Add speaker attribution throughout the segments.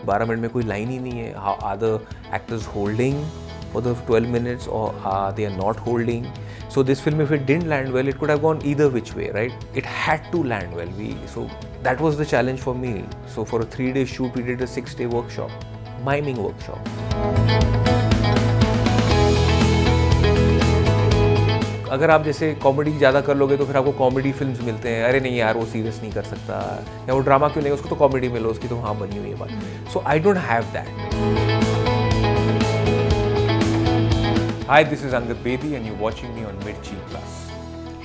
Speaker 1: 12 minute में कोई line ही नहीं है. How are the actors holding for the 12 minutes or are they not holding? So this film, if it didn't land well, it could have gone either which way, right? It had to land well. So that was the challenge for me. So for a 3-day shoot, we did a 6-day workshop, miming workshop. अगर आप जैसे comedy ज़्यादा कर लोगे तो फिर आपको comedy films मिलते हैं. अरे नहीं यार, वो सीरियस नहीं कर सकता, या वो ड्रामा क्यों नहीं, उसको तो कॉमेडी में लो, उसकी तो हाँ बनी हुई है बात. So I don't have that. Hi, this is Angad Bedi and you're watching me on Mirchi Plus.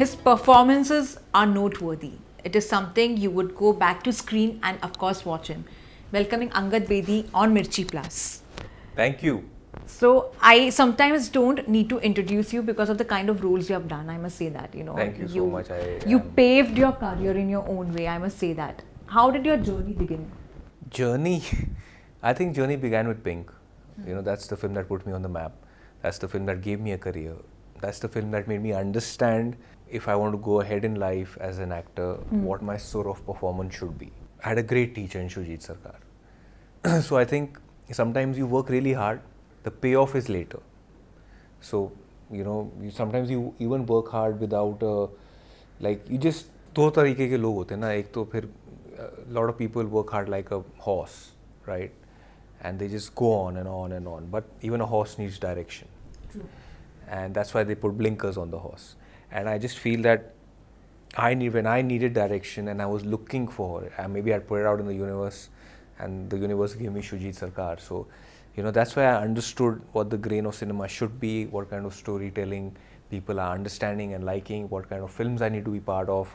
Speaker 2: His performances are noteworthy. It is something you would go back to screen and of course watch him. Welcoming Angad Bedi on Mirchi Plus.
Speaker 1: Thank you.
Speaker 2: So I sometimes don't need to introduce you because of the kind of roles you have done. I must say that,
Speaker 1: Thank you so much.
Speaker 2: You paved your career in your own way. I must say that. How did your journey begin?
Speaker 1: Journey, I think journey began with Pink. That's the film that put me on the map. That's the film that gave me a career. That's the film that made me understand if I want to go ahead in life as an actor, what my sort of performance should be. I had a great teacher in Shujit Sarkar. So I think sometimes you work really hard, the payoff is later. So, sometimes you even work hard without you just, दो तरीके के लोग होते हैं ना. एक तो फिर lot of people work hard like a horse, right? And they just go on and on and on. But even a horse needs direction.
Speaker 2: True.
Speaker 1: And that's why they put blinkers on the horse. And I just feel that when I needed direction and I was looking for it, and maybe I'd put it out in the universe, and the universe gave me Shujit Sarkar. So, that's why I understood what the grain of cinema should be, what kind of storytelling people are understanding and liking, what kind of films I need to be part of,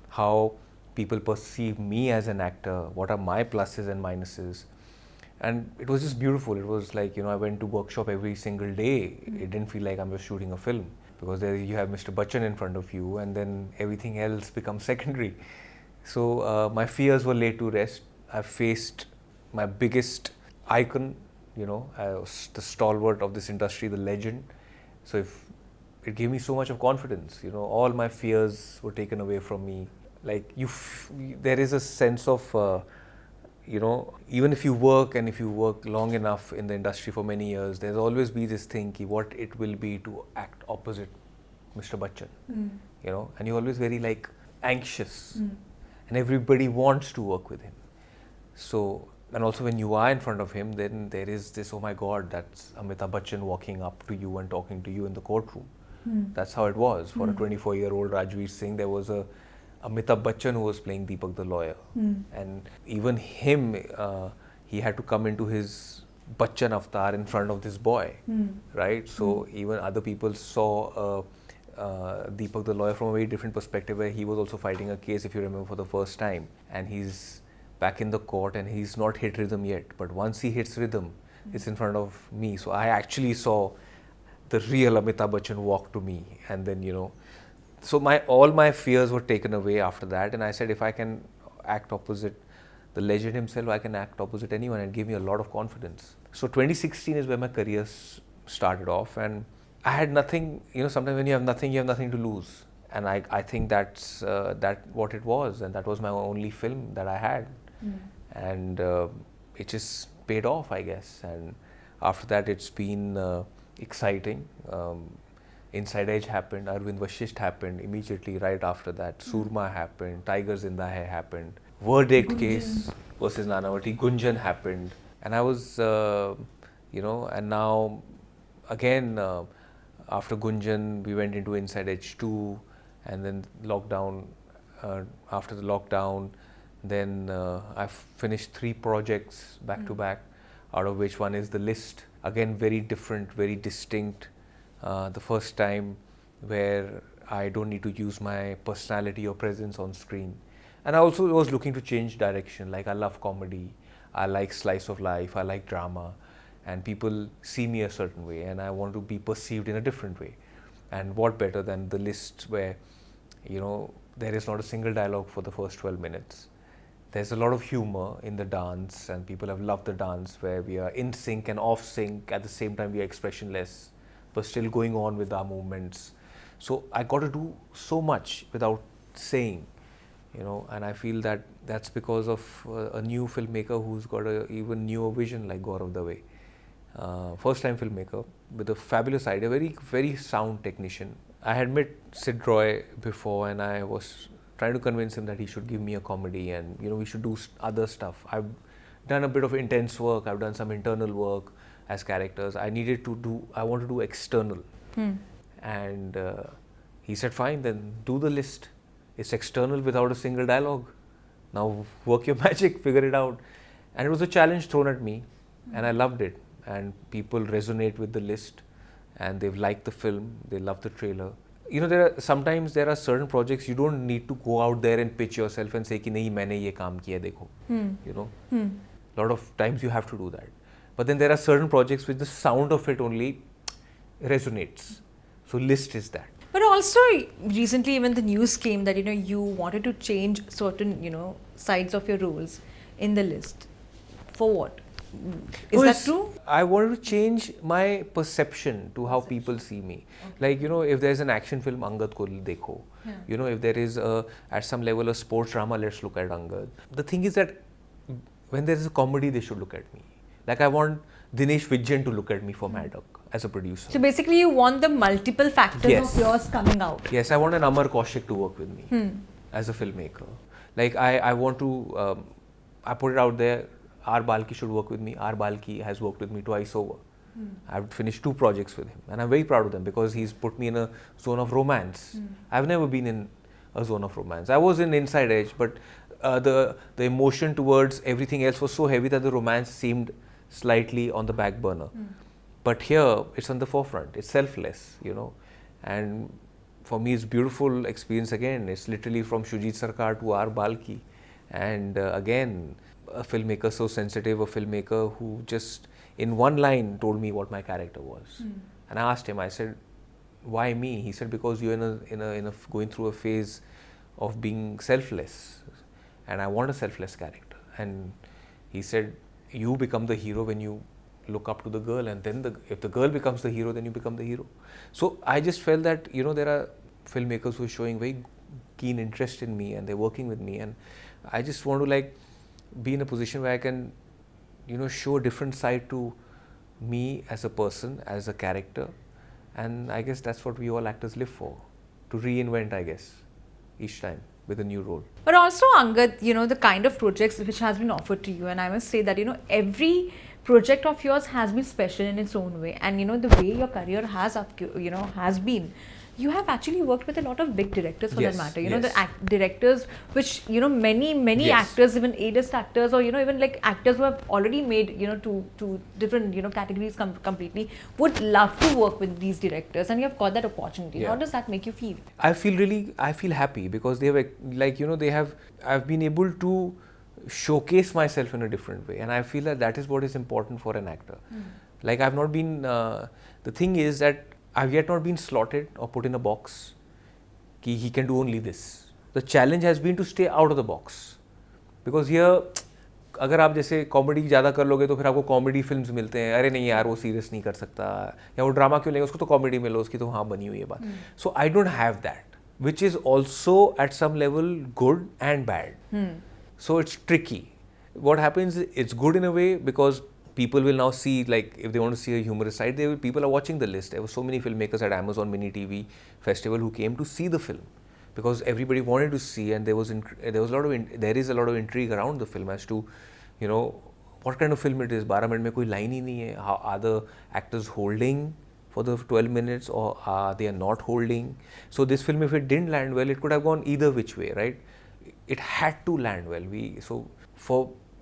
Speaker 1: how people perceive me as an actor, what are my pluses and minuses. And it was just beautiful. It was like, I went to workshop every single day. It didn't feel like I'm just shooting a film, because there you have Mr. Bachchan in front of you and then everything else becomes secondary. So my fears were laid to rest. I faced my biggest icon, I was the stalwart of this industry, the legend. So it gave me so much of confidence. All my fears were taken away from me. Like there is a sense of even if you work and if you work long enough in the industry for many years, there's always be this thing what it will be to act opposite Mr. Bachchan, and you're always very anxious, and everybody wants to work with him. So, and also when you are in front of him, then there is this, oh my God, that's Amitabh Bachchan walking up to you and talking to you in the courtroom. That's how it was. For a 24-year-old Rajveer Singh, there was a Amitabh Bachchan who was playing Deepak the lawyer. And even him, he had to come into his Bachchan avatar in front of this boy, right? So even other people saw Deepak the lawyer from a very different perspective, where he was also fighting a case, if you remember, for the first time. And he's back in the court and he's not hit rhythm yet. But once he hits rhythm, it's in front of me. So I actually saw the real Amitabh Bachchan walk to me. And then, so all my fears were taken away after that, and I said, if I can act opposite the legend himself, I can act opposite anyone, and it gave me a lot of confidence. So 2016 is where my career started off, and I had nothing. Sometimes when you have nothing to lose, and I think that's what it was, and that was my only film that I had, and it just paid off, I guess. And after that, it's been exciting. Inside Edge happened, Arvind Vashisht happened immediately right after that, Surma happened, Tiger Zinda Hai happened, Verdict Case versus Nanavati, Gunjan happened, and I was, and now again after Gunjan we went into Inside Edge 2, and then lockdown, after the lockdown, then I finished 3 projects back to back, out of which one is The List, again very different, very distinct. The first time where I don't need to use my personality or presence on screen. And I also was looking to change direction. I love comedy, I like slice of life, I like drama, and people see me a certain way and I want to be perceived in a different way. And what better than The List, where there is not a single dialogue for the first 12 minutes. There's a lot of humor in the dance, and people have loved the dance, where we are in sync and off sync, at the same time we are expressionless, but still going on with our movements. So I got to do so much without saying, and I feel that that's because of a new filmmaker who's got a even newer vision like Gaurav Dave. First time filmmaker with a fabulous idea, very, very sound technician. I had met Sid Roy before and I was trying to convince him that he should give me a comedy and we should do other stuff. I've done a bit of intense work, I've done some internal work as characters. I want to do external. And he said, fine, then do the list. It's external without a single dialogue. Now work your magic, figure it out. And it was a challenge thrown at me and I loved it. And people resonate with the list and they've liked the film, they love the trailer. Sometimes there are certain projects you don't need to go out there and pitch yourself and say ki nahi maine ye kaam kiya dekho. Lot of times you have to do that. But then there are certain projects which the sound of it only resonates. So list is that.
Speaker 2: But also recently even the news came that you wanted to change certain sides of your roles in the list. For what? Is that true?
Speaker 1: I wanted to change my perception to how people see me. Okay. Like, if there's an action film, Angad ko dekho. Yeah. If there is at some level a sports drama, let's look at Angad. The thing is that when there is a comedy, they should look at me. Like I want Dinesh Vijay to look at me for Maddock as a producer.
Speaker 2: So basically you want the multiple factors of yours coming out.
Speaker 1: Yes, I want an Amar Kaushik to work with me as a filmmaker. Like I want to, I put it out there, R. Balki should work with me. R. Balki has worked with me twice over. I've finished 2 projects with him and I'm very proud of them because he's put me in a zone of romance. I've never been in a zone of romance. I was in Inside Edge, but the emotion towards everything else was so heavy that the romance seemed slightly on the back burner. But here it's on the forefront. It's selfless, and for me it's beautiful experience again. It's literally from Shujit Sarkar to R. Balki, and again a filmmaker so sensitive, a filmmaker who just in one line told me what my character was. And I asked him, I said, why me? He said, because you're going through a phase of being selfless and I want a selfless character. And he said, you become the hero when you look up to the girl, and then if the girl becomes the hero, then you become the hero. So I just felt that there are filmmakers who are showing very keen interest in me and they're working with me, and I just want to be in a position where I can show a different side to me as a person, as a character. And I guess that's what we all actors live for, to reinvent, I guess, each time with a new role.
Speaker 2: But also, Angad, the kind of projects which has been offered to you, and I must say that every project of yours has been special in its own way, and the way your career has has been. You have actually worked with a lot of big directors for that matter. The directors which many actors, even A-list actors, or even like actors who have already made to different categories completely, would love to work with these directors, and you have got that opportunity. How does that make you feel?
Speaker 1: I feel happy because they have I've been able to showcase myself in a different way, and I feel that is what is important for an actor. Like I've not been. The thing is that I've yet not been slotted or put in a box कि he can do only this. The challenge has been to stay out of the box. Because here, अगर आप जैसे comedy ज़्यादा कर लोगे तो फिर आपको कॉमेडी फिल्म्स मिलते हैं, अरे नहीं यार वो सीरियस नहीं कर सकता, या वो ड्रामा क्यों लेंगे, उसको तो कॉमेडी मिलो, उसकी तो हाँ बनी हुई है बात. So I don't have that, which is also at some level good and bad. So it's tricky. What happens, it's good in a way because people will now see, like if they want to see a humorous side, people are watching the list. There were so many filmmakers at Amazon Mini TV Festival who came to see the film because everybody wanted to see, and there is a lot of intrigue around the film as to what kind of film it is. 12 minute में कोई line ही नहीं है. How are the actors holding for the 12 minutes or are they not holding? So this film, if it didn't land well, it could have gone either which way, right? It had to land well.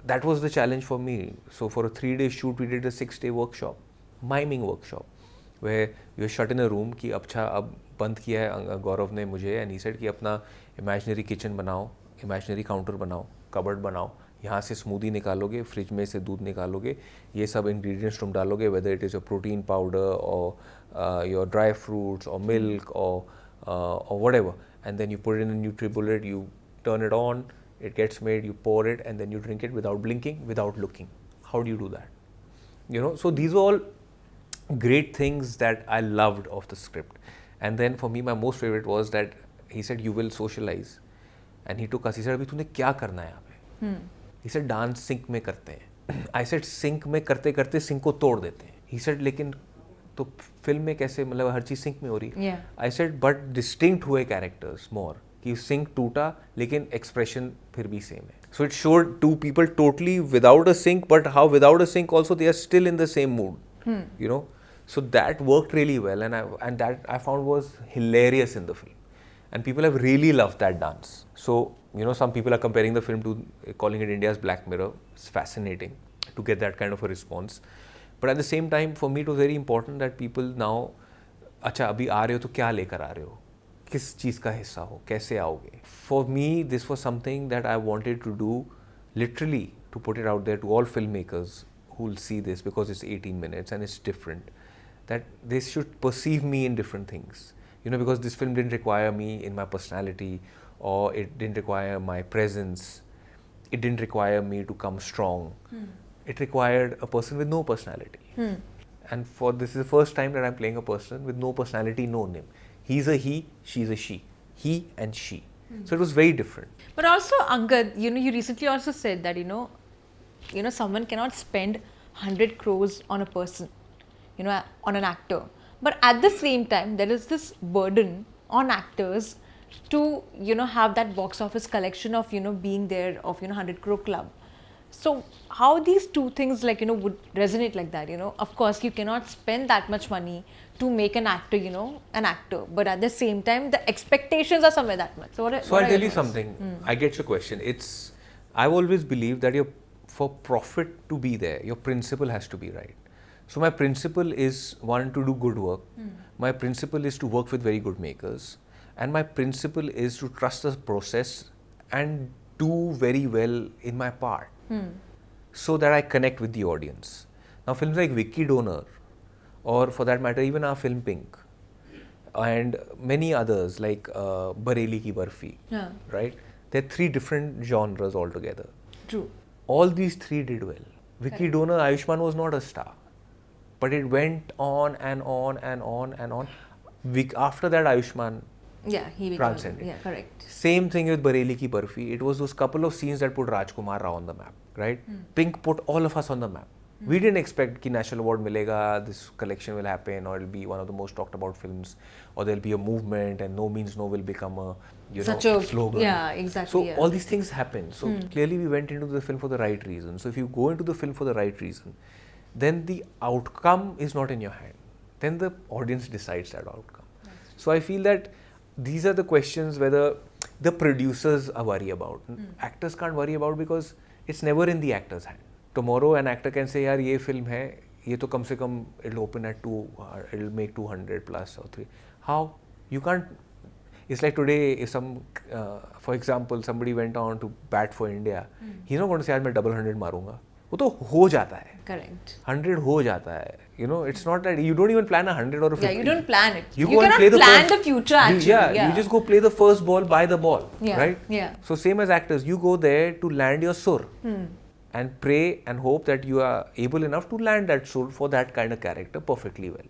Speaker 1: That was the challenge for me. So for a 3-day shoot, we did a 6-day workshop, miming workshop, where you're shut in a room कि अब बंद किया है गौरव ने मुझे, and he said कि अपना imaginary kitchen बनाओ, imaginary counter बनाओ, cupboard बनाओ, यहाँ से स्मूदी निकालोगे, फ्रिज में से दूध निकालोगे, ये सब ingredients तुम डालोगे, whether it is your protein powder or your dry fruits or milk or whatever, and then you put it in a NutriBullet, you turn it on, it gets made, you pour it, and then you drink it without blinking, without looking. How do you do that? So these were all great things that I loved of the script. And then for me, my most favorite was that he said, you will socialize And he took us, he said, अभी तूने क्या करना है यहाँ पे? He said, dance sink में करते हैं. I said, सिंक में करते करते सिंक को तोड़ देते हैं. He said, लेकिन तो फिल्म में कैसे, मतलब हर चीज़ सिंक में हो रही है. I said, but distinct हुए characters more, कि सिंक टूटा लेकिन एक्सप्रेशन फिर भी सेम है. So it showed two people totally without a sync, but how without a sync also they are still in the same mood. You know, so that worked really well, and that I found was hilarious in the film, and people have really loved that dance. So you know, some people are comparing the film to calling it India's Black Mirror. It's fascinating to get that kind of a response, but at the same time, for me, it was very important that people now, अच्छा अभी आ रहे हो तो क्या लेकर आ रहे हो, किस चीज़ का हिस्सा हो, कैसे आओगे. For me, this was something that I wanted to do, literally to put it out there to all filmmakers who will see this, because it's 18 minutes and it's different, that they should perceive me in different things. You know, because this film didn't require me in my personality, or it didn't require my presence, it didn't require me to come strong. It required a person with no personality. And for this is the first time that I'm playing a person with no personality, no name. He's a he, she's a she. He and she. So it was very different.
Speaker 2: But also, Angad, you know, you recently also said that, you know, someone cannot spend 100 crores on a person, you know, on an actor. But at the same time, there is this burden on actors to, you know, have that box office collection of, you know, being there of, you know, 100 crore club. So how these two things, like, you know, would resonate like that, you know? Of course, you cannot spend that much money to make an actor, you know, an actor. But at the same time, the expectations are somewhere that much. So
Speaker 1: I'll tell you something. I get your question. I've always believed that for profit to be there, your principle has to be right. So my principle is, one, to do good work. My principle is to work with very good makers. And my principle is to trust the process and do very well in my part. So that I connect with the audience. Now films like Vicky Donor, or for that matter even our film Pink, and many others like Bareli Ki Barfi, right? They're three different genres altogether.
Speaker 2: True.
Speaker 1: All these three did well. Vicky Donor, Ayushmann was not a star, but it went on and on and on and on. After that, Ayushmann transcended.
Speaker 2: Yeah, correct.
Speaker 1: Same thing with Bareli Ki Barfi. It was those couple of scenes that put Rajkumar Rao on the map, right? Pink put all of us on the map. We didn't expect कि national award मिलेगा, this collection will happen, or it'll be one of the most talked about films, or there'll be a movement, and no means no will become a slogan.
Speaker 2: Yeah, exactly.
Speaker 1: So all these things happen. So clearly we went into the film for the right reason. So if you go into the film for the right reason, then the outcome is not in your hand. Then the audience decides that outcome. So I feel that these are the questions whether the producers are worried about. Actors can't worry about, because it's never in the actor's hand. Tomorrow an actor can say, यार ये film है, ये तो कम से कम it'll open at 2, it'll make 200 plus or 3. How? You can't. It's like today, if for example, somebody went on to bat for India, he's not going to say, यार मैं double 100 मारूंगा. वो तो हो जाता है.
Speaker 2: Correct.
Speaker 1: 100 हो जाता है. You know, it's not that you don't even plan 100 or a 50.
Speaker 2: Yeah, you don't plan it.
Speaker 1: You
Speaker 2: cannot plan the future actually.
Speaker 1: Yeah, you just go play the first ball, buy the ball, right?
Speaker 2: Yeah.
Speaker 1: So same as actors, you go there to land your sur. And pray and hope that you are able enough to land that sur for that kind of character perfectly well.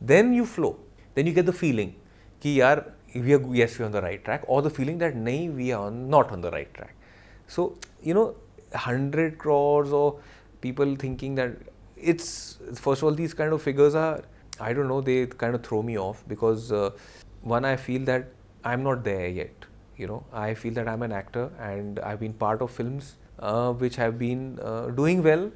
Speaker 1: Then you flow. Then you get the feeling कि यार we're on the right track, or the feeling that nahi, we are not on the right track. So, you know, 100 crores or people thinking that it's, first of all, these kind of figures are, I don't know, they kind of throw me off, because one, I feel that I'm not there yet. You know, I feel that I'm an actor and I've been part of films which have been doing well,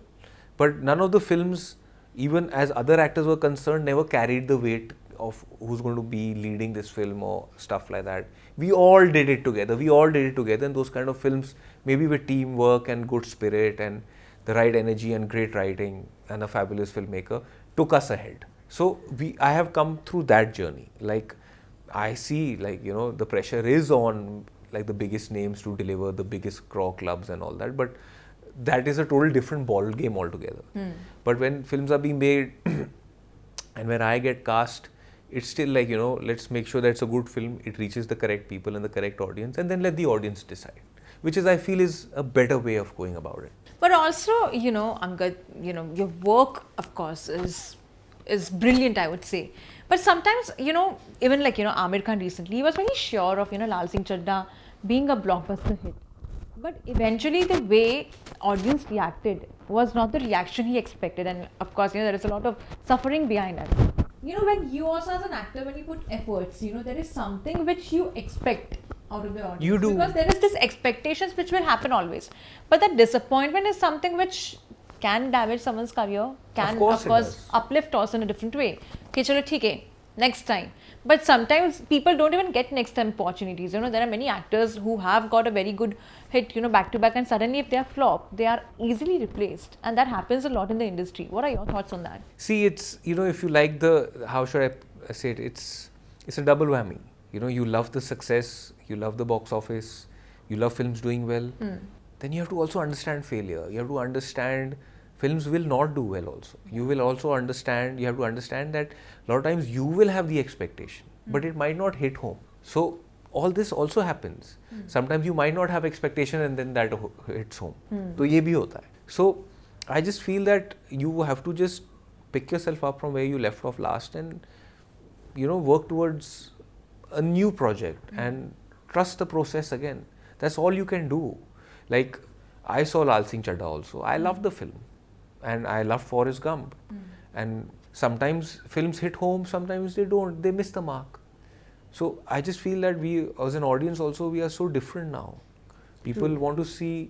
Speaker 1: but none of the films, even as other actors were concerned, never carried the weight of who's going to be leading this film or stuff like that. We all did it together. And those kind of films, maybe with teamwork and good spirit and the right energy and great writing and a fabulous filmmaker, took us ahead. So I have come through that journey. Like, I see, like, you know, the pressure is on like the biggest names to deliver the biggest craw clubs and all that, but that is a total different ball game altogether. But when films are being made and when I get cast, it's still like, you know, let's make sure that it's a good film, it reaches the correct people and the correct audience, and then let the audience decide, which is, I feel, is a better way of going about it.
Speaker 2: But also, you know, Angad, you know, your work, of course, is brilliant, I would say. But sometimes, you know, even like, you know, Amir Khan recently, he was very sure of, you know, Lal Singh Chaddha being a blockbuster hit. But eventually, the way audience reacted was not the reaction he expected, and of course, there is a lot of suffering behind that. When you also as an actor, when you put efforts, there is something which you expect out of the audience.
Speaker 1: You do.
Speaker 2: Because there is this expectations which will happen always. But that disappointment is something which can damage someone's career, can
Speaker 1: Of course
Speaker 2: uplift us in a different way. Okay, chalo, theek hai, next time. But sometimes people don't even get next time opportunities. There are many actors who have got a very good hit, back to back, and suddenly if they are flop, they are easily replaced. And that happens a lot in the industry. What are your thoughts on that?
Speaker 1: See, it's, if you like how should I say it, it's a double whammy. You love the success, you love the box office, you love films doing well, then you have to also understand failure. You have to understand films will not do well also. You have to understand that a lot of times you will have the expectation, but it might not hit home. So all this also happens. Sometimes you might not have expectation and then that hits home. So ye bhi hota hai. So I just feel that you have to just pick yourself up from where you left off last and work towards a new project and trust the process again. That's all you can do. Like, I saw Lal Singh Chadda also. I loved the film and I loved Forrest Gump. And sometimes films hit home, sometimes they don't. They miss the mark. So I just feel that we as an audience also, we are so different now. People want to see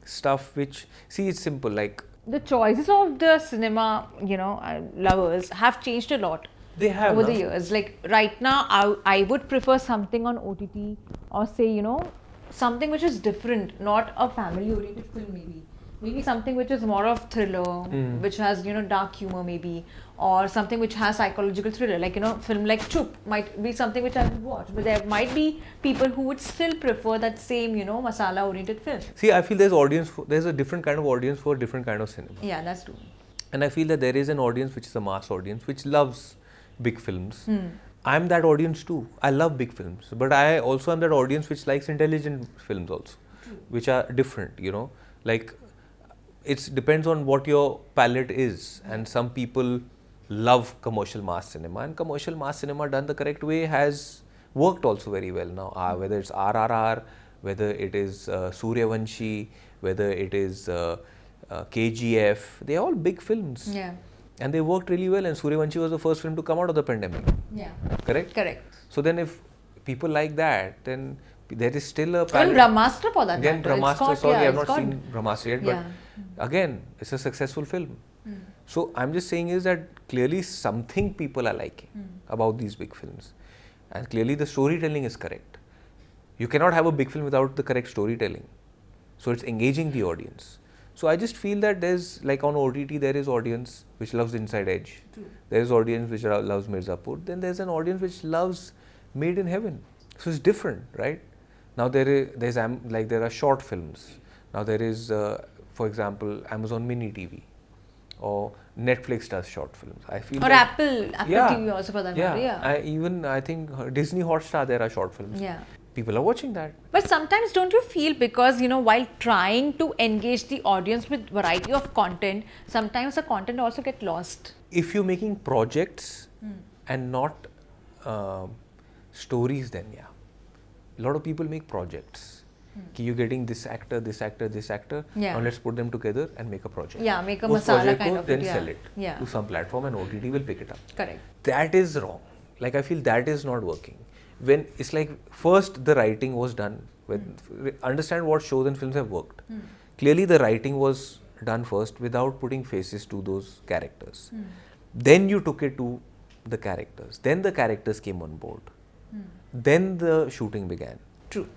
Speaker 1: stuff which, it's simple, like
Speaker 2: the choices of the cinema, lovers have changed a lot.
Speaker 1: They have
Speaker 2: over the years. Like right now, I would prefer something on OTT or say, something which is different, not a family-oriented film maybe. Maybe something which is more of thriller, which has, dark humor maybe, or something which has psychological thriller. Like, film like Chup might be something which I would watch, but there might be people who would still prefer that same, masala-oriented film.
Speaker 1: See, I feel there's a different kind of audience for different kind of cinema.
Speaker 2: Yeah, that's true.
Speaker 1: And I feel that there is an audience which is a mass audience, which loves big films. I'm that audience too. I love big films, but I also am that audience which likes intelligent films also, which are different, like it depends on what your palette is. And some people love commercial mass cinema, and commercial mass cinema done the correct way has worked also very well now. Whether it's RRR, whether it is Suryavanshi, whether it is KGF, they're all big films.
Speaker 2: Yeah.
Speaker 1: And they worked really well, and Suryavanshi was the first film to come out of the pandemic.
Speaker 2: Yeah.
Speaker 1: Correct?
Speaker 2: Correct.
Speaker 1: So then if people like that, then there is still a
Speaker 2: palette. Brahmastra for that
Speaker 1: Again,
Speaker 2: matter.
Speaker 1: Brahmastra, sorry, I have not seen Brahmastra yet, but again, it's a successful film. So I'm just saying is that clearly something people are liking about these big films. And clearly the storytelling is correct. You cannot have a big film without the correct storytelling. So it's engaging the audience. So I just feel that there's, like on OTT, there is audience which loves Inside Edge. True. There is audience which loves Mirzapur. Then there's an audience which loves Made in Heaven. So it's different, right? Now there are short films. Now there is, for example, Amazon Mini TV, or Netflix does short films. I feel.
Speaker 2: Or Apple TV also for that matter.
Speaker 1: Yeah. I think Disney Hotstar, there are short films.
Speaker 2: Yeah.
Speaker 1: People are watching that.
Speaker 2: But sometimes don't you feel, because while trying to engage the audience with variety of content, sometimes the content also get lost?
Speaker 1: If you're making projects and not stories, then yeah. A lot of people make projects. You're getting this actor, this actor, this actor.
Speaker 2: Yeah.
Speaker 1: Now let's put them together and make a project.
Speaker 2: Yeah, make a masala kind of.
Speaker 1: Then sell it to some platform, and OTT will pick it up.
Speaker 2: Correct.
Speaker 1: That is wrong. Like, I feel that is not working. When it's like, first the writing was done. Understand what shows and films have worked. Clearly the writing was done first without putting faces to those characters. Then you took it to the characters. Then the characters came on board. Then the shooting began.
Speaker 2: True.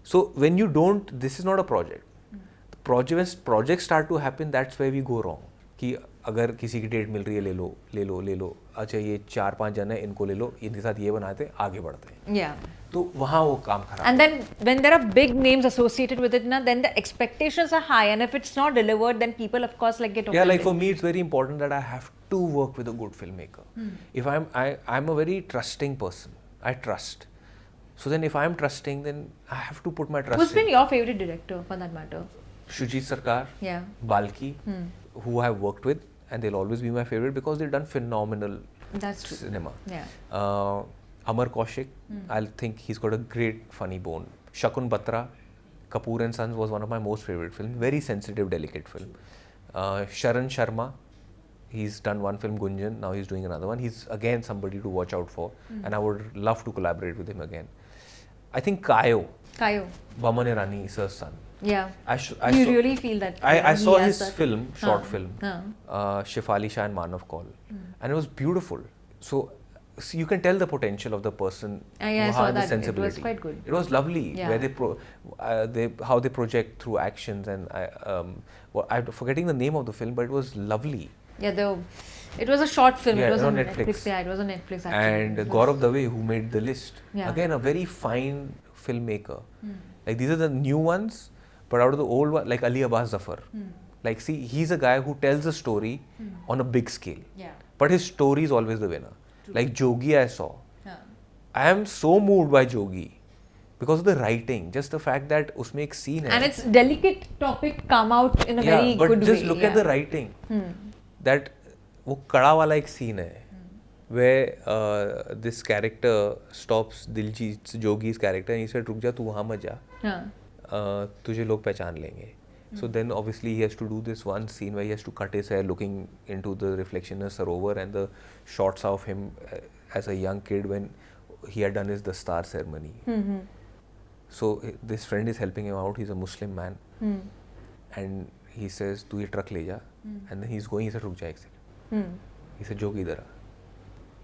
Speaker 1: So when you don't, this is not a project. When projects start to happen, that's where we go wrong. कि अगर किसी की date मिल रही है, ले लो, अच्छा ये 4-5 जन है, इनको ले लो, इनके साथ ये बनाते हैं, आगे बढ़ते हैं.
Speaker 2: Yeah.
Speaker 1: तो वहाँ वो काम खराब.
Speaker 2: And then when there are big names associated with it, then the expectations are high, and if it's not delivered, then people of course get offended.
Speaker 1: Yeah, like for me, it's very important that I have to work with a good filmmaker. If I'm a very trusting person. I trust. So then if I'm trusting, then I have to put my trust.
Speaker 2: Who's been your favorite director for that matter?
Speaker 1: Shujit Sarkar,
Speaker 2: yeah,
Speaker 1: Balki, who I have worked with, and they'll always be my favorite because they've done phenomenal cinema.
Speaker 2: Yeah.
Speaker 1: Amar Kaushik, I think he's got a great funny bone. Shakun Batra, Kapoor and Sons was one of my most favorite films. Very sensitive, delicate film. Sharan Sharma, he's done one film, Gunjan. Now he's doing another one. He's again somebody to watch out for, and I would love to collaborate with him again. I think Kayo, Baman Irani, Sir's son.
Speaker 2: Yeah.
Speaker 1: You
Speaker 2: really feel that.
Speaker 1: I saw his film, short film, Shefali Shah and Manav Kaul, and it was beautiful. So you can tell the potential of the person.
Speaker 2: I saw
Speaker 1: the
Speaker 2: that.
Speaker 1: sensibility.
Speaker 2: It was quite good.
Speaker 1: It was lovely.
Speaker 2: Yeah.
Speaker 1: Where how they project through actions, and I'm forgetting the name of the film, but it was lovely.
Speaker 2: Yeah, it was a short film.
Speaker 1: Yeah,
Speaker 2: it was on
Speaker 1: Netflix.
Speaker 2: Yeah, it was on Netflix actually.
Speaker 1: And Gaurav Dave, who made The List, again a very fine filmmaker. Like these are the new ones, but out of the old one, like Ali Abbas Zafar. Like see, he's a guy who tells a story on a big scale.
Speaker 2: Yeah.
Speaker 1: But his story is always the winner.
Speaker 2: True.
Speaker 1: Like Jogi, I saw. I am so moved by Jogi because of the writing. Just the fact that उसमें एक scene है.
Speaker 2: And it's delicate topic come out in a very good way.
Speaker 1: But just look at the writing. That वो कड़ा वाला एक scene है where this character stops Diljit's Jogi's character and he said रुक जा तू वहाँ मत जा तुझे लोग पहचान लेंगे. So then obviously he has to do this one scene where he has to cut his hair looking into the reflection in a sarovar, and the shots of him as a young kid when he had done his dastar ceremony. So this friend is helping him out. He's a Muslim man, and he says तू ये truck ले जा, and then he's going. He said रुक जा एक second. He said जोगी इधर आ.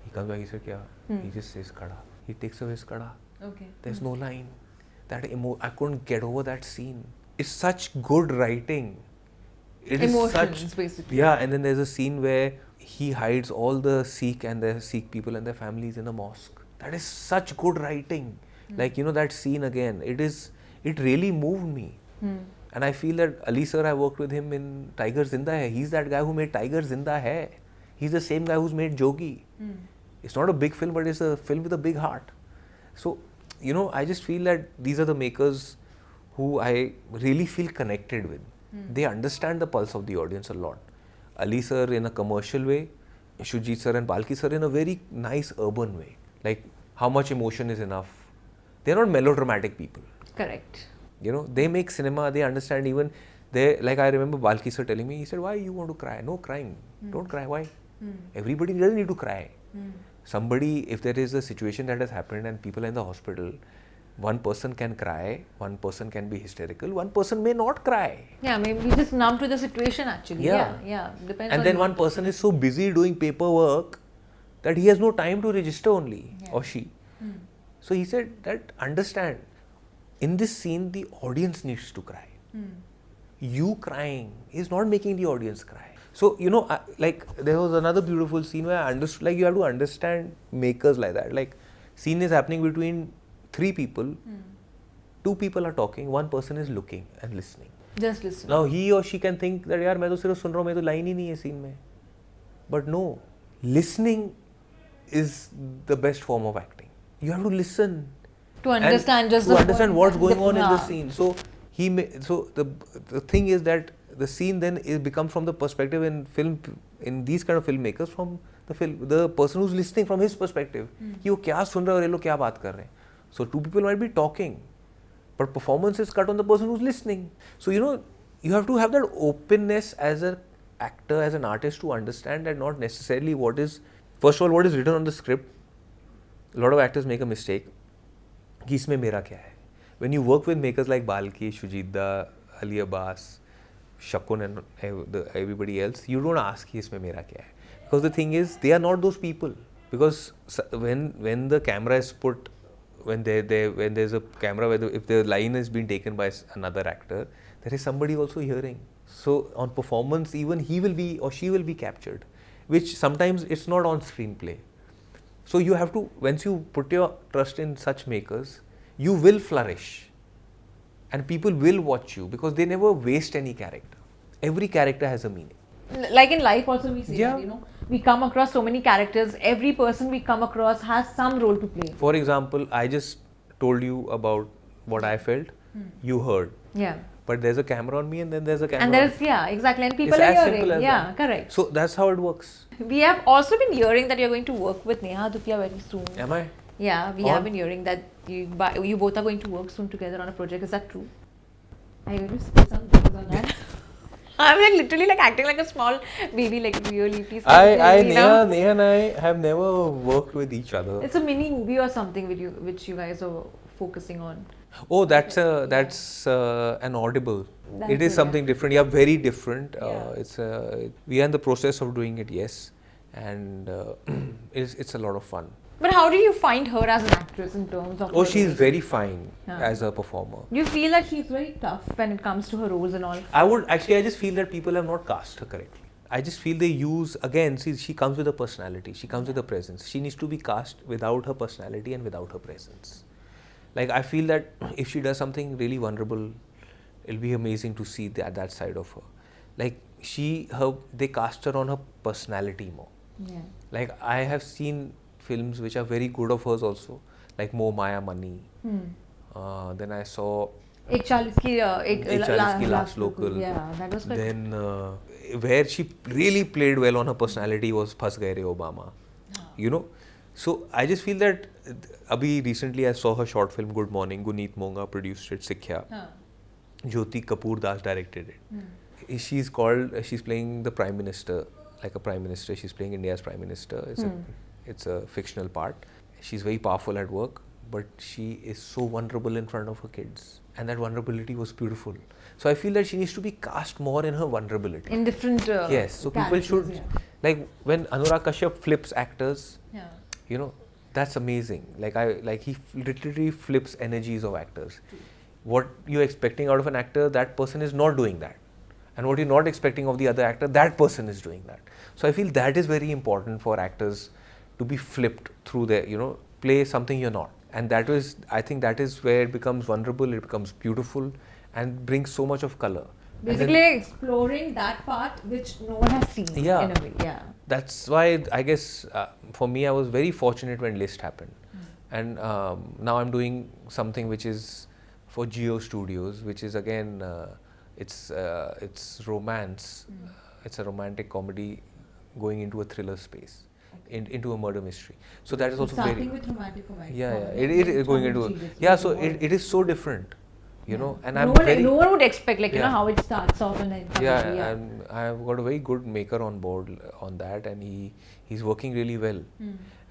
Speaker 1: He comes back. He said क्या? He just says kada. He takes away his kada.
Speaker 2: Okay.
Speaker 1: There's no line. I couldn't get over that scene. It's such good writing. It
Speaker 2: Emotions,
Speaker 1: is such,
Speaker 2: basically.
Speaker 1: Yeah, and then there's a scene where he hides all the Sikh and the Sikh people and their families in a mosque. That is such good writing. Like, you know, that scene again, it really moved me. And I feel that Ali sir, I worked with him in Tiger Zinda Hai. He's that guy who made Tiger Zinda Hai. He's the same guy who's made Jogi. It's not a big film, but it's a film with a big heart. So, you know, I just feel that these are the makers who I really feel connected with. They understand the pulse of the audience a lot. Ali sir in a commercial way, Shujit sir and Balki sir in a very nice urban way. Like, how much emotion is enough. They're not melodramatic people.
Speaker 2: Correct.
Speaker 1: You know, they make cinema, they understand even, like I remember Balki sir telling me, he said, why you want to cry? No crying. Don't cry. Why? Everybody doesn't need to cry. Somebody, if there is a situation that has happened and people are in the hospital, one person can cry, one person can be hysterical, one person may not cry.
Speaker 2: Yeah, maybe just numb to the situation actually. Yeah. Depends
Speaker 1: and
Speaker 2: on
Speaker 1: then one person is so busy doing paperwork that he has no time to register only, or she. So he said that understand, in this scene the audience needs to cry. You crying is not making the audience cry. So, you know, like there was another beautiful scene where I understood, like you have to understand makers like that. Like scene is happening between 3 people, 2 people are talking, 1 person is looking and listening.
Speaker 2: Just listen.
Speaker 1: Now he or she can think that यार मैं तो सिर्फ सुन रहा हूँ, मैं तो line ही नहीं है scene में. But no, listening is the best form of acting. You have to listen
Speaker 2: to understand
Speaker 1: what's going on in the scene. So the thing is that the scene then becomes from the perspective in these kind of filmmakers, from the person who's listening from his perspective. कि वो क्या सुन रहे हैं और ये लोग क्या बात कर रहे हैं. So 2 people might be talking, but performance is cut on the person who's listening. So, you know, you have to have that openness as an actor, as an artist, to understand that not necessarily first of all, what is written on the script. A lot of actors make a mistake. कि इसमें मेरा क्या है? When you work with makers like Balki, Shujida, Ali Abbas, Shakun and everybody else, you don't ask कि इसमें मेरा क्या है? Because the thing is, they are not those people. Because when the camera is put, when there's a camera, if the line is being taken by another actor, there is somebody also hearing. So on performance, even he will be or she will be captured, which sometimes it's not on screenplay. So you have to, once you put your trust in such makers, you will flourish. And people will watch you because they never waste any character. Every character has a meaning.
Speaker 2: Like in life also we say that, you know, we come across so many characters. Every person we come across has some role to play.
Speaker 1: For example, I just told you about what I felt. You heard.
Speaker 2: Yeah.
Speaker 1: But there's a camera on me and then there's a camera
Speaker 2: on me. Exactly. And people
Speaker 1: it's
Speaker 2: are
Speaker 1: as
Speaker 2: hearing.
Speaker 1: Simple as that.
Speaker 2: Correct.
Speaker 1: So that's how it works.
Speaker 2: We have also been hearing that you're going to work with Neha Dhupiya very soon.
Speaker 1: Am I?
Speaker 2: Yeah, we
Speaker 1: On-
Speaker 2: have been hearing that you both are going to work soon together on a project. Is that true? Are you going to speak some things on that? I'm like literally like acting like a small baby, like really. Please,
Speaker 1: Neha and I have never worked with each other.
Speaker 2: It's a mini movie or something which you guys are focusing on.
Speaker 1: Oh, that's an audible.
Speaker 2: That's
Speaker 1: It is
Speaker 2: it,
Speaker 1: something different. Yeah, very different.
Speaker 2: Yeah.
Speaker 1: We are in the process of doing it. Yes, and it's a lot of fun.
Speaker 2: But how do you find her as an actress in terms of?
Speaker 1: Oh,
Speaker 2: her
Speaker 1: she's
Speaker 2: roles?
Speaker 1: very fine
Speaker 2: Yeah.
Speaker 1: as a performer.
Speaker 2: Do you feel that she's very tough when it comes to her roles and all?
Speaker 1: I just feel that people have not cast her correctly. I just feel they use, again, see, she comes with a personality, she comes with a presence. She needs to be cast without her personality and without her presence. Like, I feel that if she does something really vulnerable, it'll be amazing to see that side of her. Like, they cast her on her personality more.
Speaker 2: Yeah.
Speaker 1: Like, I have seen films which are very good of hers also, like Mo Maya Mani. Then I saw
Speaker 2: Ek 40 ki,
Speaker 1: Ek 40 ki Last Local.
Speaker 2: Yeah, that was quite.
Speaker 1: Then where she really played well on her personality was Phas Gaye Re Obama. You know, so I just feel that recently I saw her short film Good Morning. Guneet Monga produced it. Sikhya. Jyoti Kapoor Das directed it. She's playing the Prime Minister, like a Prime Minister. She's playing India's Prime Minister. It's a fictional part. She's very powerful at work, but she is so vulnerable in front of her kids. And that vulnerability was beautiful. So I feel that she needs to be cast more in her vulnerability.
Speaker 2: In different.
Speaker 1: Yes, so people should, like when Anurag Kashyap flips actors, you know, that's amazing. He literally flips energies of actors. What you're expecting out of an actor, that person is not doing that. And what you're not expecting of the other actor, that person is doing that. So I feel that is very important for actors to be flipped through their, play something you're not. And I think that is where it becomes vulnerable, it becomes beautiful and brings so much of color.
Speaker 2: Basically exploring that part which no one has seen in a way. Yeah.
Speaker 1: That's why I guess for me I was very fortunate when List happened. And now I'm doing something which is for Geo Studios, which is again, it's romance. It's a romantic comedy going into a thriller space. Into a murder mystery. So that is also
Speaker 2: starting with romantic comedy.
Speaker 1: It going into so it is so different, and
Speaker 2: no one would expect how it starts off and then
Speaker 1: and I've got a very good maker on board on that, and he's working really well.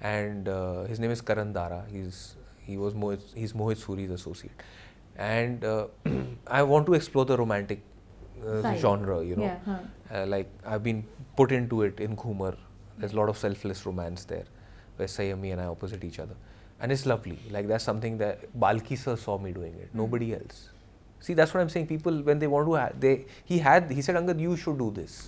Speaker 1: And his name is Karan Dara. He's Mohit Suri's associate, and I want to explore the romantic genre, like I've been put into it in Ghumar. There's a lot of selfless romance there, where Sayami and I opposite each other. And it's lovely. Like, that's something that Balki sir saw me doing it. Nobody else. See, that's what I'm saying. People, when they want to, he said, Angad, you should do this.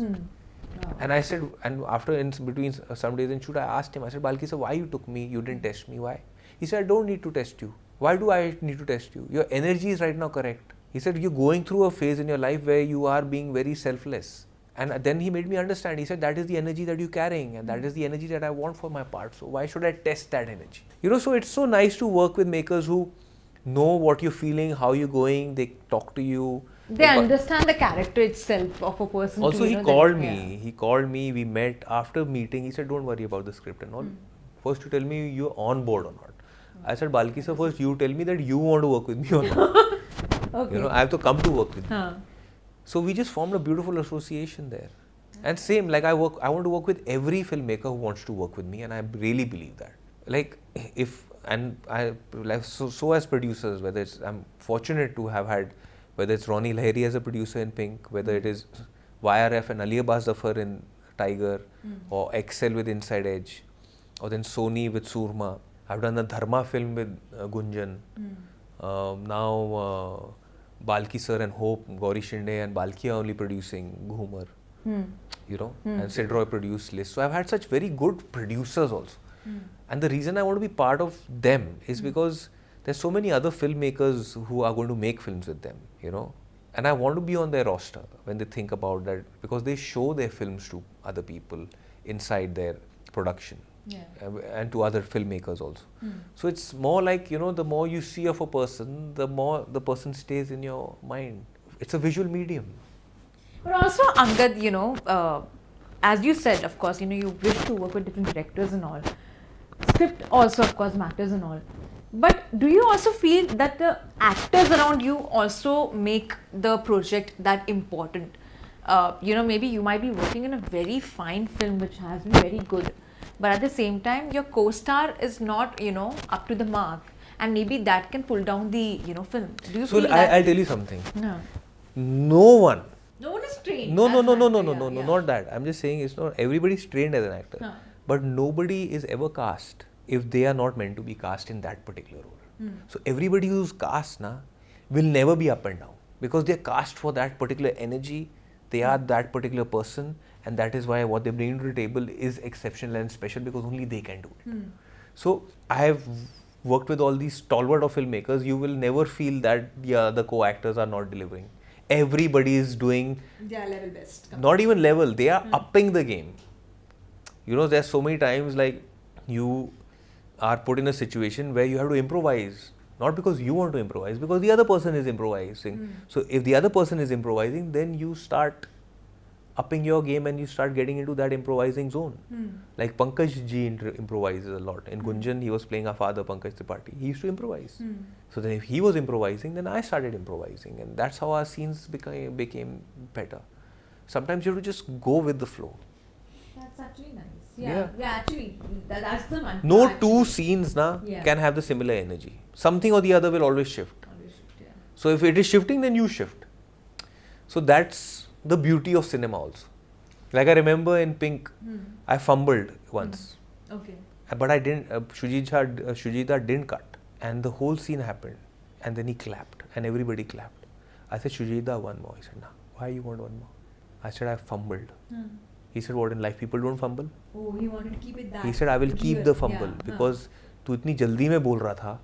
Speaker 1: And I said, and after, in between some days in shoot, I asked him, I said, Balki sir, why you took me? You didn't test me. Why? He said, I don't need to test you. Why do I need to test you? Your energy is right now correct. He said, you're going through a phase in your life where you are being very selfless. And then he made me understand. He said, that is the energy that you're carrying, and that is the energy that I want for my part. So why should I test that energy? So it's so nice to work with makers who know what you're feeling, how you're going, they talk to you.
Speaker 2: They understand the character itself of a person.
Speaker 1: Also, he called me. He called me, we met. After meeting, he said, don't worry about the script and all. First you tell me you're on board or not. I said, Balki sir, first you tell me that you want to work with me or not.
Speaker 2: Okay.
Speaker 1: I have to come to work with you. So we just formed a beautiful association there. And same, like I want to work with every filmmaker who wants to work with me, and I really believe that. Like, so as producers, I'm fortunate to have had, whether it's Ronnie Lahiri as a producer in Pink, whether it is YRF and Ali Abbas Zafar in Tiger, or Excel with Inside Edge, or then Sony with Surma. I've done the Dharma film with Gunjan. Now Balki sir and Hope, Gauri Shinde and Balki are only producing Ghumar, and Sid Roy produced List. So I've had such very good producers also. And the reason I want to be part of them is because there's so many other filmmakers who are going to make films with them, And I want to be on their roster when they think about that, because they show their films to other people inside their production. And to other filmmakers also. So it's more like, the more you see of a person, the more the person stays in your mind. It's a visual medium.
Speaker 2: But also, Angad, as you said, of course, you wish to work with different directors and all. script also of course matters and all. But do you also feel that the actors around you also make the project that important? Maybe you might be working in a very fine film which has been very good, but at the same time your co-star is not, up to the mark, and maybe that can pull down the, film. Do you
Speaker 1: So
Speaker 2: feel that?
Speaker 1: I'll tell you something.
Speaker 2: No.
Speaker 1: No one.
Speaker 2: No one is trained.
Speaker 1: No,
Speaker 2: as
Speaker 1: no,
Speaker 2: an
Speaker 1: no, no, no,
Speaker 2: actor,
Speaker 1: no,
Speaker 2: yeah,
Speaker 1: no, no,
Speaker 2: yeah.
Speaker 1: not that. I'm just saying it's not everybody's trained as an actor,
Speaker 2: Huh.
Speaker 1: but nobody is ever cast if they are not meant to be cast in that particular role. So everybody who's cast will never be up and down because they're cast for that particular energy. They are that particular person, and that is why what they bring to the table is exceptional and special because only they can do it. So I have worked with all these stalwart of filmmakers. You will never feel that the co-actors are not delivering. Everybody is doing
Speaker 2: Their level best.
Speaker 1: not even level, they are upping the game. There's so many times like you are put in a situation where you have to improvise, not because you want to improvise, because the other person is improvising. So if the other person is improvising, then you start upping your game and you start getting into that improvising zone. Like Pankaj ji improvises a lot. In Gunjan, he was playing our father, Pankaj Tripathi. He used to improvise. So then if he was improvising, then I started improvising. And that's how our scenes became better. Sometimes you have to just go with the flow.
Speaker 2: That's actually nice.
Speaker 1: Yeah.
Speaker 2: Actually, that's the mantra.
Speaker 1: No
Speaker 2: actually.
Speaker 1: two scenes
Speaker 2: Yeah.
Speaker 1: can have the similar energy. Something or the other will always shift.
Speaker 2: Yeah.
Speaker 1: So if it is shifting, then you shift. So that's the beauty of cinema also. Like I remember in Pink, I fumbled once.
Speaker 2: Okay.
Speaker 1: But I didn't, Shujita didn't cut. And the whole scene happened. And then he clapped. And everybody clapped. I said, Shujita, one more. He said, no. Why you want one more? I said, I fumbled. He said, what, in life people don't fumble?
Speaker 2: Oh, he wanted to keep it that.
Speaker 1: He said, I will keep the fumble.
Speaker 2: Yeah.
Speaker 1: Because तू इतनी जल्दी में बोल रहा था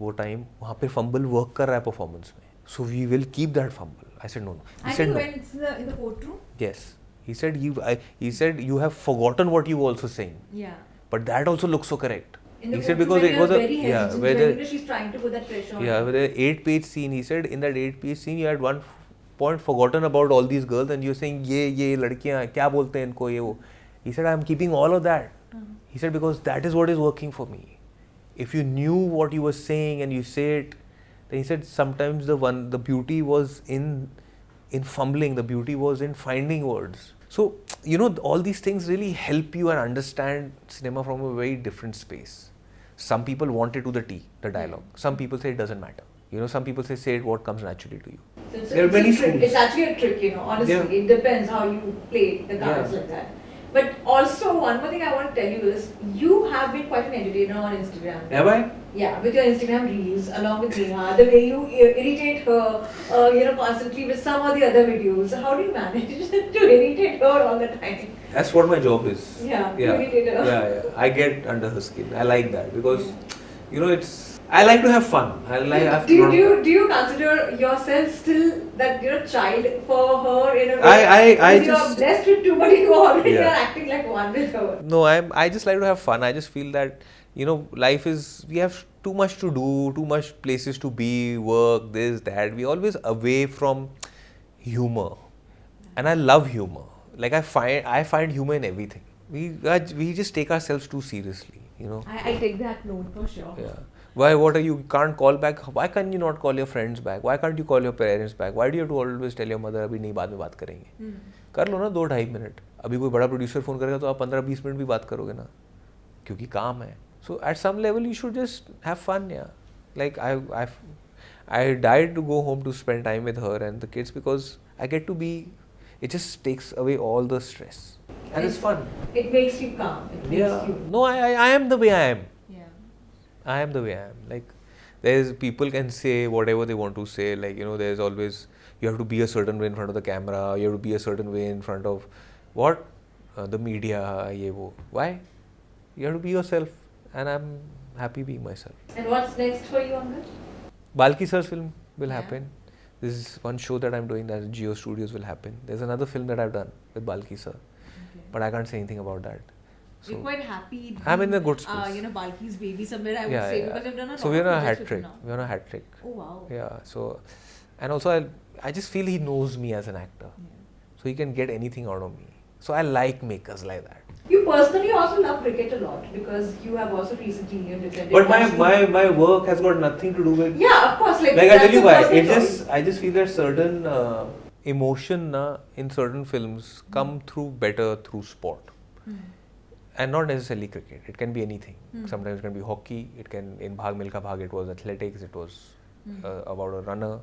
Speaker 1: वो time वहाँ पे फंबल वर्क कर रहा है परफॉर्मेंस में. So we will keep that fumble. I said, no. He said, no.
Speaker 2: When it's in the courtroom?
Speaker 1: Yes. He said, you have forgotten what you were also saying.
Speaker 2: Yeah.
Speaker 1: But that also looks so correct.
Speaker 2: In the
Speaker 1: He said
Speaker 2: courtroom,
Speaker 1: because it was a
Speaker 2: very hesitant,
Speaker 1: where
Speaker 2: she's trying to put that pressure on.
Speaker 1: Yeah, with an 8-page scene. He said in that 8-page scene you had one point forgotten about all these girls and you're saying ये लड़कियाँ क्या बोलते हैं इनको ये वो. He said, I'm keeping all of that. He said because that is what is working for me. If you knew what you were saying and you say it, then he said sometimes the beauty was in fumbling, the beauty was in finding words. So all these things really help you and understand cinema from a very different space. Some people want it to the T, the dialogue. Some people say it doesn't matter. Some people say it what comes naturally to you.
Speaker 2: So
Speaker 1: There are many schools.
Speaker 2: it's actually a trick, honestly.
Speaker 1: Yeah.
Speaker 2: It depends how you play the cards
Speaker 1: Yeah.
Speaker 2: like that. But also, one more thing I want to tell you is, you have been quite an entertainer on Instagram.
Speaker 1: Have I?
Speaker 2: Yeah, with your Instagram reels, along with Neha, the way you irritate her, constantly with some of the other videos. How do you manage to irritate her all the time?
Speaker 1: That's what my job is.
Speaker 2: Yeah, irritate her.
Speaker 1: Yeah. I get under her skin. I like that because, I like to have fun.
Speaker 2: Do you consider yourself still that you're a child for her in a way?
Speaker 1: I
Speaker 2: Because
Speaker 1: just-
Speaker 2: you're blessed with two, but you already
Speaker 1: Yeah.
Speaker 2: are acting like one with her.
Speaker 1: No, I just like to have fun. I just feel that, life is, we have too much to do, too much places to be, work, this, that. We're always away from humor. And I love humor. Like I find humor in everything. We just take ourselves too seriously,
Speaker 2: I take that note for sure.
Speaker 1: Yeah. Why? What are you? Can't call back? Why can't you not call your friends back? Why can't you call your parents back? Why do you have to always tell your mother अभी नहीं बाद में बात करेंगे? कर लो ना 2-2.5 minute. अभी कोई बड़ा प्रोड्यूसर फोन करेगा तो आप 15-20 मिनट भी बात करोगे ना, क्योंकि काम है. So at some level you should just have fun, yeah. Like I died to go home to spend time with her and the kids because I get to be. It just takes away all the stress and it's fun.
Speaker 2: It makes you calm. It makes you.
Speaker 1: No, I am the way I am.
Speaker 2: Yeah.
Speaker 1: I am the way I am. Like, people can say whatever they want to say. Like, there's always, you have to be a certain way in front of the camera. You have to be a certain way in front of what? The media, ye wo. Why? You have to be yourself. And I'm happy being myself.
Speaker 2: And what's next for you, Angad?
Speaker 1: Balki sir's film will
Speaker 2: Yeah.
Speaker 1: happen. This is one show that I'm doing that Geo Studios will happen. There's another film that I've done with Balki sir.
Speaker 2: Okay.
Speaker 1: But I can't say anything about that.
Speaker 2: You're quite happy.
Speaker 1: I'm in a good space.
Speaker 2: Balki's baby somewhere, I would
Speaker 1: Yeah,
Speaker 2: say.
Speaker 1: yeah.
Speaker 2: Because you've done a
Speaker 1: So
Speaker 2: lot
Speaker 1: we're
Speaker 2: of
Speaker 1: on a
Speaker 2: projects
Speaker 1: hat
Speaker 2: with
Speaker 1: trick.
Speaker 2: him now.
Speaker 1: We're on a hat trick.
Speaker 2: Oh, wow.
Speaker 1: Yeah. So, and also I just feel he knows me as an actor.
Speaker 2: Yeah.
Speaker 1: So he can get anything out of me. So I like makers like that.
Speaker 2: You personally also love cricket a lot because you have also recently defended.
Speaker 1: But my work has got nothing to do with.
Speaker 2: Yeah, of course.
Speaker 1: Like I tell you why. I just feel that certain emotion in certain films come through better through sport. And not necessarily cricket. It can be anything. Sometimes it can be hockey. It can, in Bhag Milkha Bhag, it was athletics. It was about a runner.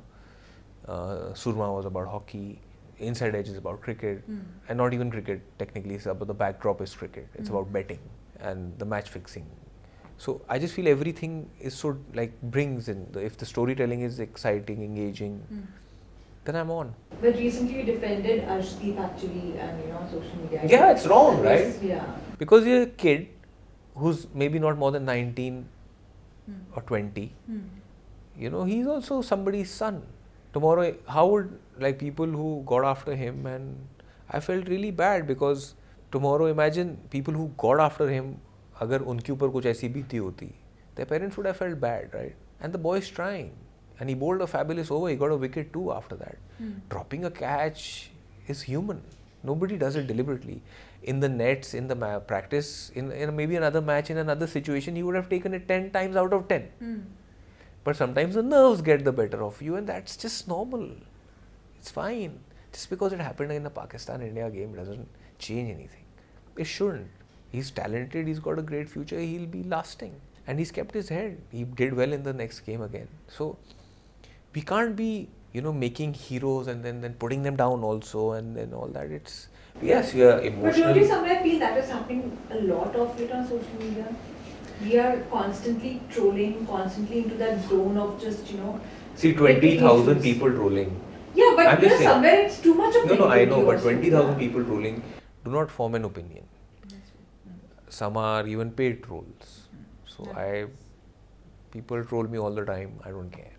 Speaker 1: Surma was about hockey. Inside Edge is about cricket. And not even cricket, technically. It's about the backdrop is cricket. It's about betting and the match fixing. So I just feel everything is so like brings in. If the storytelling is exciting, engaging, then I'm on.
Speaker 2: But recently you defended Arshdeep actually and on social media.
Speaker 1: Yeah, it's wrong, right?
Speaker 2: Yeah.
Speaker 1: Because you're a kid who's maybe not more than 19 or 20. He's also somebody's son. Tomorrow, how would like people who got after him, and I felt really bad because tomorrow imagine people who got after him, अगर उनके ऊपर कुछ ऐसी बीती होती, their parents would have felt bad, right? And the boy is trying. And he bowled a fabulous over. He got a wicket too after that. Dropping a catch is human. Nobody does it deliberately. In the nets, in the practice, in maybe another match, in another situation, he would have taken it 10 times out of 10. But sometimes the nerves get the better of you, and that's just normal. It's fine. Just because it happened in a Pakistan-India game doesn't change anything. It shouldn't. He's talented. He's got a great future. He'll be lasting. And he's kept his head. He did well in the next game again. So we can't be, making heroes and then putting them down also and then all that. It's, yes, we are emotional.
Speaker 2: But don't you somewhere feel that is happening a lot of it on social media? We are constantly trolling, constantly into that zone of just,
Speaker 1: See, 20,000 people trolling.
Speaker 2: Yeah, but somewhere it's too much of
Speaker 1: No, I know, but 20,000 people trolling do not form an opinion. Some are even paid trolls. So people troll me all the time. I don't care.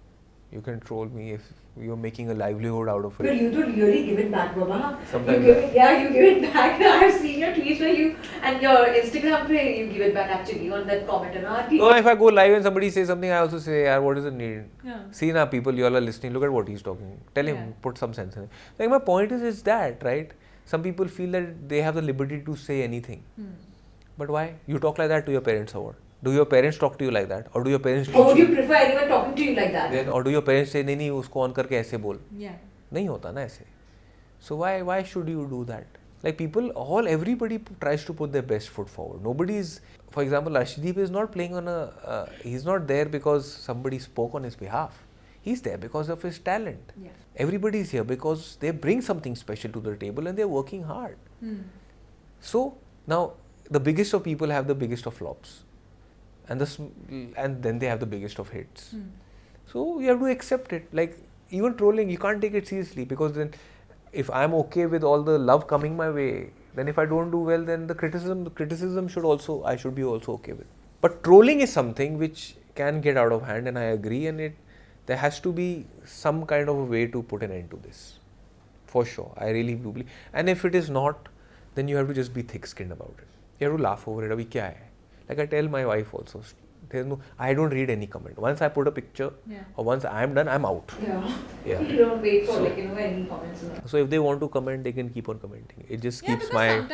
Speaker 1: You can troll me if you're making a livelihood out of it.
Speaker 2: But you do really give it back, Baba.
Speaker 1: Sometimes.
Speaker 2: You give it back. I've seen your tweets where you and your Instagram page, you give it back actually on that comment.
Speaker 1: No, if I go live and somebody says something, I also say, what is the need?
Speaker 2: Yeah.
Speaker 1: See now, people, you all are listening. Look at what he's talking. Tell him, put some sense in it. Like my point is that, right? Some people feel that they have the liberty to say anything. But why? You talk like that to your parents or what? Do your parents talk to you like that? Or do your parents teach you?
Speaker 2: Or would you prefer anyone talking to you like that?
Speaker 1: Then, or do your parents say, नहीं उसको on करके ऐसे बोल?
Speaker 2: Yeah.
Speaker 1: नहीं होता ना ऐसे. So why should you do that? Like everybody tries to put their best foot forward. Nobody's, for example, Arshdeep is not playing on he's not there because somebody spoke on his behalf. He's there because of his talent.
Speaker 2: Yeah.
Speaker 1: Everybody's here because they bring something special to the table and they're working hard. So now the biggest of people have the biggest of flops. And then they have the biggest of hits. So you have to accept it. Like even trolling, you can't take it seriously because then if I'm okay with all the love coming my way, then if I don't do well, then the criticism I should be also okay with. But trolling is something which can get out of hand, and I agree, and there has to be some kind of a way to put an end to this. For sure. I really do believe. And if it is not, then you have to just be thick-skinned about it. You have to laugh over it. Abhi kya hai? Like I tell my wife also, I don't read any comment. Once I put a picture or once I am done, I'm out.
Speaker 2: Yeah. You don't wait for any comments.
Speaker 1: So if they want to comment, they can keep on commenting. It just keeps my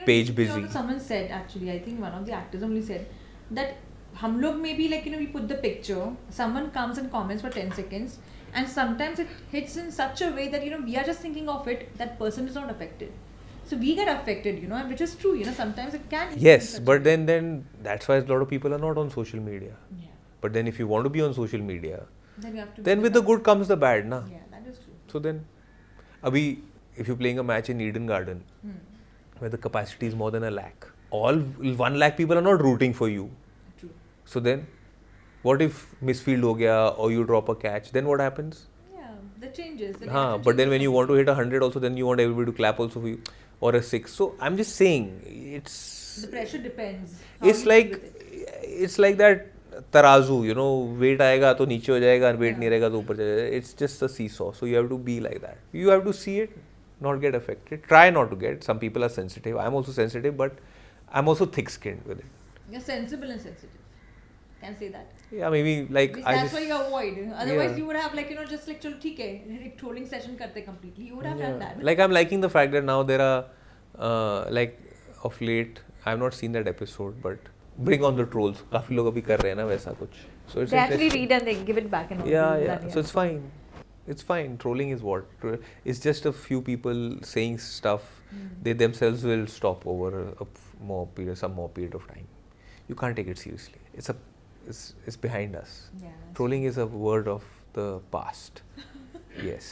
Speaker 1: page busy.
Speaker 2: Someone said actually, I think one of the actors only said that hum log maybe we put the picture, someone comes and comments for 10 seconds and sometimes it hits in such a way that we are just thinking of it, that person is not affected. So we get affected, which is true, sometimes it can.
Speaker 1: Yes, but then that's why a lot of people are not on social media.
Speaker 2: Yeah.
Speaker 1: But then if you want to be on social media,
Speaker 2: then you have to.
Speaker 1: Then with the good comes the bad, na?
Speaker 2: Yeah, that is true.
Speaker 1: So then, if you're playing a match in Eden Garden, where the capacity is more than 1 lakh, all 1 lakh people are not rooting for you.
Speaker 2: True.
Speaker 1: So then, what if misfield ho gaya or you drop a catch? Then what happens?
Speaker 2: Yeah, that changes.
Speaker 1: But then when you want to hit 100 also, then you want everybody to clap also for you. Or a 6. So I'm just saying,
Speaker 2: the pressure depends.
Speaker 1: It's like that tarazu, weight आएगा तो नीचे हो जाएगा, weight नहीं रहेगा तो ऊपर जाएगा. It's just a seesaw. So you have to be like that. You have to see it, not get affected. Try not to get. Some people are sensitive. I'm also sensitive, but I'm also thick-skinned with it.
Speaker 2: You're sensible and sensitive. Can I say that?
Speaker 1: Yeah, maybe like
Speaker 2: that's why you avoid. Otherwise, you would have just chalo theek hai, trolling session karte completely. You would have done that.
Speaker 1: Like I'm liking the fact that now there are like of late, I have not seen that episode, but bring on the trolls. काफी लोग अभी कर रहे हैं ना वैसा कुछ. So it's
Speaker 2: They actually
Speaker 1: interesting.
Speaker 2: read and they give it back in
Speaker 1: Yeah,
Speaker 2: Urdu.
Speaker 1: yeah.
Speaker 2: Then,
Speaker 1: So it's fine. It's fine. Trolling is what? It's just a few people saying stuff. They themselves will stop over more period, some more period of time. You can't take it seriously. It's behind us.
Speaker 2: Yeah,
Speaker 1: Trolling is a word of the past. Yes.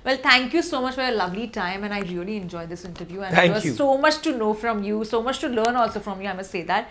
Speaker 2: well, thank you so much for your lovely time, and I really enjoyed this interview. And
Speaker 1: Thank
Speaker 2: there was
Speaker 1: you.
Speaker 2: so much to know from you, so much to learn also from you. I must say that.